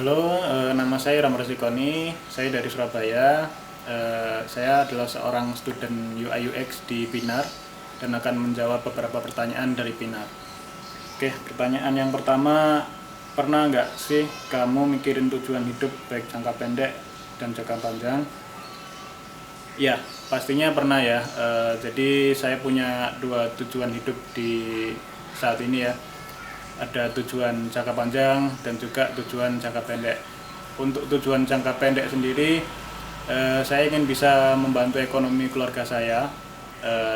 Halo, nama saya Ramar Sikoni, saya dari Surabaya. Saya adalah seorang student UI UX di Pinar dan akan menjawab beberapa pertanyaan dari Pinar. Oke, pertanyaan yang pertama, pernah nggak sih kamu mikirin tujuan hidup baik jangka pendek dan jangka panjang? Ya, pastinya pernah ya. Jadi saya punya dua tujuan hidup di saat ini ya. Ada tujuan jangka panjang dan juga tujuan jangka pendek. Untuk tujuan jangka pendek sendiri, saya ingin bisa membantu ekonomi keluarga saya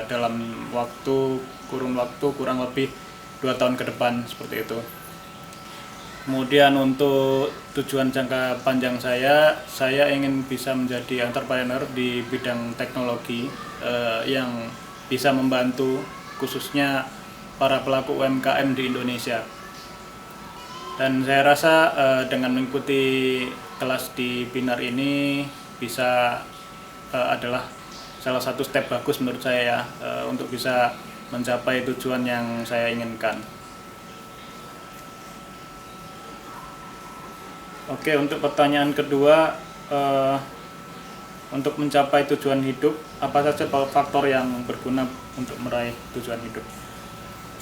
dalam kurun waktu kurang lebih 2 tahun ke depan seperti itu. Kemudian untuk tujuan jangka panjang saya ingin bisa menjadi entrepreneur di bidang teknologi yang bisa membantu khususnya para pelaku UMKM di Indonesia. Dan saya rasa dengan mengikuti kelas di Pinar ini bisa adalah salah satu step bagus menurut saya ya, untuk bisa mencapai tujuan yang saya inginkan. Oke, untuk pertanyaan kedua, untuk mencapai tujuan hidup, apa saja faktor yang berguna untuk meraih tujuan hidup?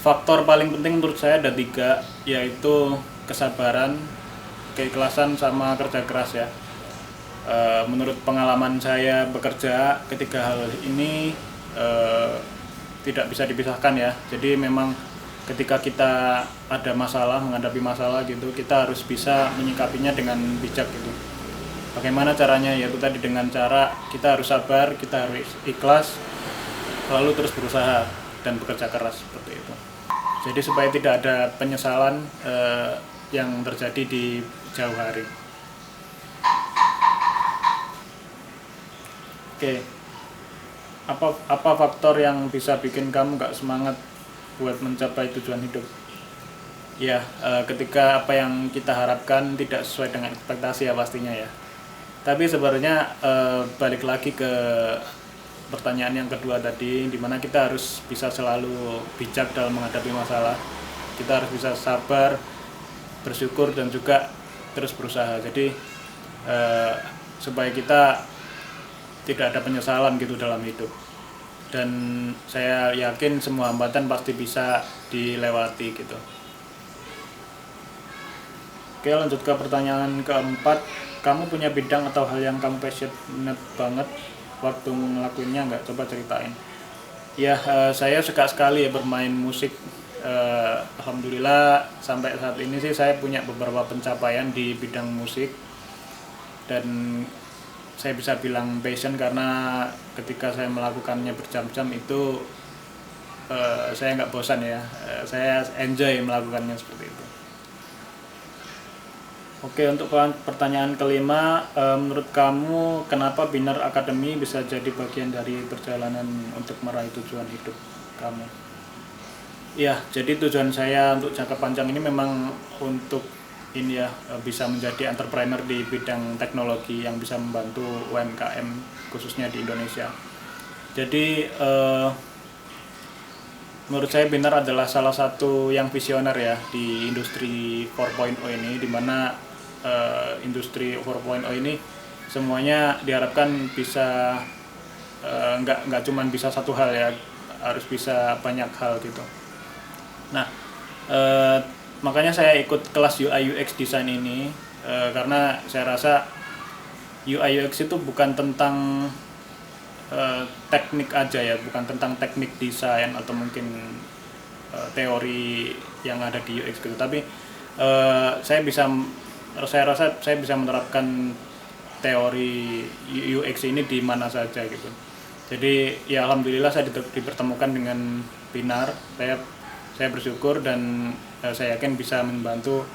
Faktor paling penting menurut saya ada 3, yaitu kesabaran, keikhlasan, sama kerja keras ya. Menurut pengalaman saya bekerja, ketiga hal ini tidak bisa dipisahkan ya. Jadi memang ketika kita ada masalah, menghadapi masalah gitu, kita harus bisa menyikapinya dengan bijak gitu. Bagaimana caranya? Yaitu tadi dengan cara kita harus sabar, kita harus ikhlas, lalu terus berusaha dan bekerja keras seperti itu. Jadi supaya tidak ada penyesalan yang terjadi di jauh hari. Oke, apa faktor yang bisa bikin kamu gak semangat buat mencapai tujuan hidup? Ya, ketika apa yang kita harapkan tidak sesuai dengan ekspektasi ya pastinya ya. Tapi sebenarnya balik lagi ke pertanyaan yang kedua tadi, dimana kita harus bisa selalu bijak dalam menghadapi masalah. Kita harus bisa sabar, bersyukur, dan juga terus berusaha. Jadi supaya kita tidak ada penyesalan gitu dalam hidup. Dan saya yakin semua hambatan pasti bisa dilewati gitu. Oke, lanjut ke pertanyaan keempat. Kamu punya bidang atau hal yang kamu passionate banget waktu ngelakuinnya nggak? Coba ceritain. Ya, saya suka sekali ya bermain musik. Alhamdulillah sampai saat ini sih saya punya beberapa pencapaian di bidang musik. Dan saya bisa bilang passion karena ketika saya melakukannya berjam-jam itu saya nggak bosan ya. Saya enjoy melakukannya seperti itu. Oke, untuk pertanyaan kelima, menurut kamu kenapa Pinar Academy bisa jadi bagian dari perjalanan untuk meraih tujuan hidup kamu? Ya, jadi tujuan saya untuk jangka panjang ini memang untuk ini ya, bisa menjadi entrepreneur di bidang teknologi yang bisa membantu UMKM khususnya di Indonesia. Jadi menurut saya Pinar adalah salah satu yang visioner ya di industri 4.0 ini, di mana industri 4.0 ini semuanya diharapkan bisa nggak cuma bisa satu hal ya, harus bisa banyak hal gitu. Nah, makanya saya ikut kelas UI UX design ini karena saya rasa UI UX itu bukan tentang teknik aja ya, bukan tentang teknik desain atau mungkin teori yang ada di UX gitu, tapi saya rasa saya bisa menerapkan teori UX ini di mana saja gitu. Jadi ya alhamdulillah saya dipertemukan dengan Pinar. Saya bersyukur dan saya yakin bisa membantu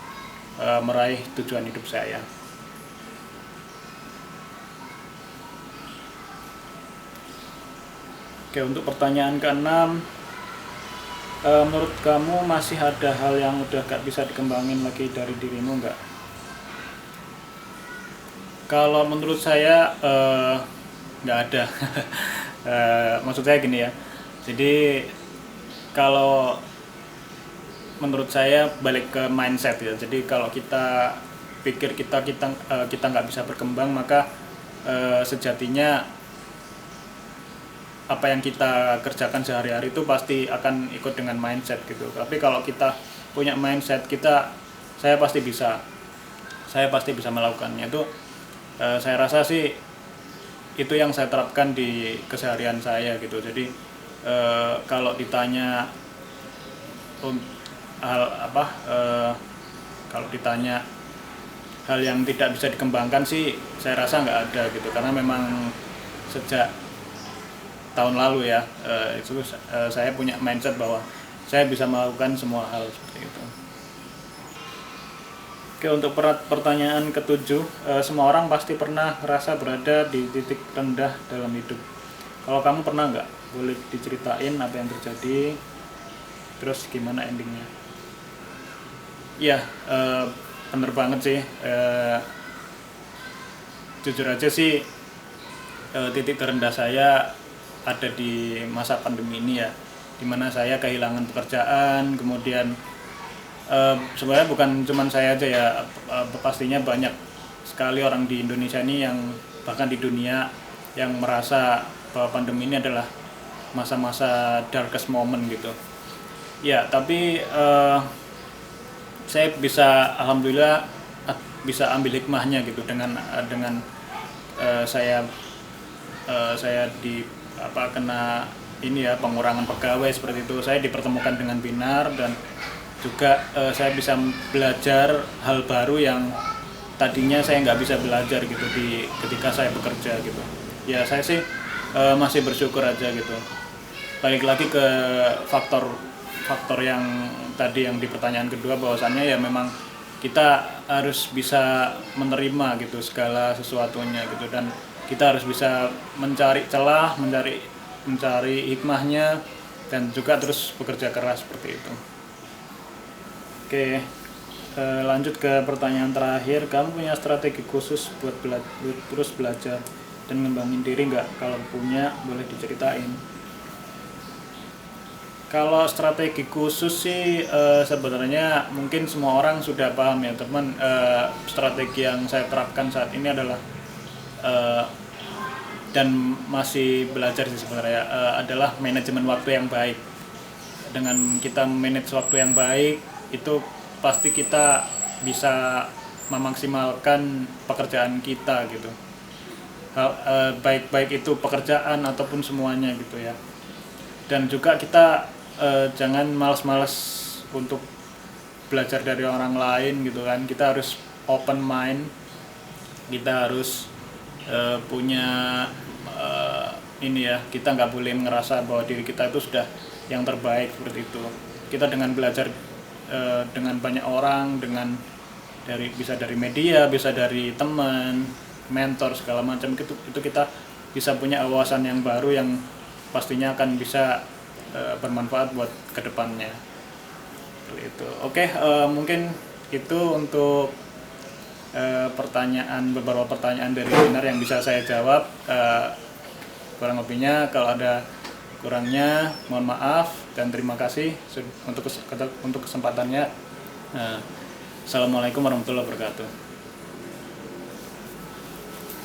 meraih tujuan hidup saya. Oke, untuk pertanyaan ke-6, menurut kamu masih ada hal yang udah gak bisa dikembangin lagi dari dirimu nggak? Kalau menurut saya nggak ada. Maksud saya gini ya. Jadi kalau menurut saya balik ke mindset ya. Jadi kalau kita pikir kita nggak bisa berkembang, maka sejatinya apa yang kita kerjakan sehari-hari itu pasti akan ikut dengan mindset gitu. Tapi kalau kita punya mindset saya pasti bisa melakukannya. Itu saya rasa sih itu yang saya terapkan di keseharian saya gitu. Jadi kalau ditanya kalau ditanya hal yang tidak bisa dikembangkan sih saya rasa nggak ada gitu, karena memang sejak tahun lalu ya saya punya mindset bahwa saya bisa melakukan semua hal seperti itu. Oke, untuk pertanyaan ketujuh, semua orang pasti pernah merasa berada di titik rendah dalam hidup. Kalau kamu pernah nggak? Boleh diceritain apa yang terjadi, terus gimana endingnya? Ya, bener banget sih. Jujur aja sih, titik terendah saya ada di masa pandemi ini ya, dimana saya kehilangan pekerjaan, kemudian sebenarnya bukan cuma saya aja ya, pastinya banyak sekali orang di Indonesia ini bahkan di dunia yang merasa bahwa pandemi ini adalah masa-masa darkest moment gitu. Ya, tapi saya alhamdulillah bisa ambil hikmahnya gitu dengan saya kena ini ya, pengurangan pegawai seperti itu. Saya dipertemukan dengan Binar, dan juga saya bisa belajar hal baru yang tadinya saya nggak bisa belajar gitu ketika saya bekerja gitu. Ya, saya sih masih bersyukur aja gitu. Balik lagi ke faktor yang tadi yang di pertanyaan kedua, bahwasannya ya memang kita harus bisa menerima gitu segala sesuatunya gitu, dan kita harus bisa mencari celah, mencari hikmahnya, dan juga terus bekerja keras seperti itu. Oke, lanjut ke pertanyaan terakhir. Kamu punya strategi khusus buat terus belajar dan ngembangin diri nggak? Kalau punya, boleh diceritain. Kalau strategi khusus sih sebenarnya mungkin semua orang sudah paham ya teman. Strategi yang saya terapkan saat ini adalah dan masih belajar sih sebenarnya, adalah manajemen waktu yang baik. Dengan kita manage waktu yang baik, itu pasti kita bisa memaksimalkan pekerjaan kita gitu. Baik itu pekerjaan ataupun semuanya gitu ya. Dan juga kita jangan malas-malas untuk belajar dari orang lain gitu kan. Kita harus open mind, kita harus punya ini ya, kita nggak boleh ngerasa bahwa diri kita itu sudah yang terbaik seperti itu. Kita dengan belajar dengan banyak orang, bisa dari media, bisa dari teman, mentor segala macam, itu kita bisa punya wawasan yang baru yang pastinya akan bisa bermanfaat buat kedepannya. Seperti itu. Oke, mungkin itu untuk beberapa pertanyaan dari Binar yang bisa saya jawab. Kurang lebihnya kalau ada kurangnya mohon maaf, dan terima kasih untuk kesempatannya. Assalamualaikum warahmatullahi wabarakatuh.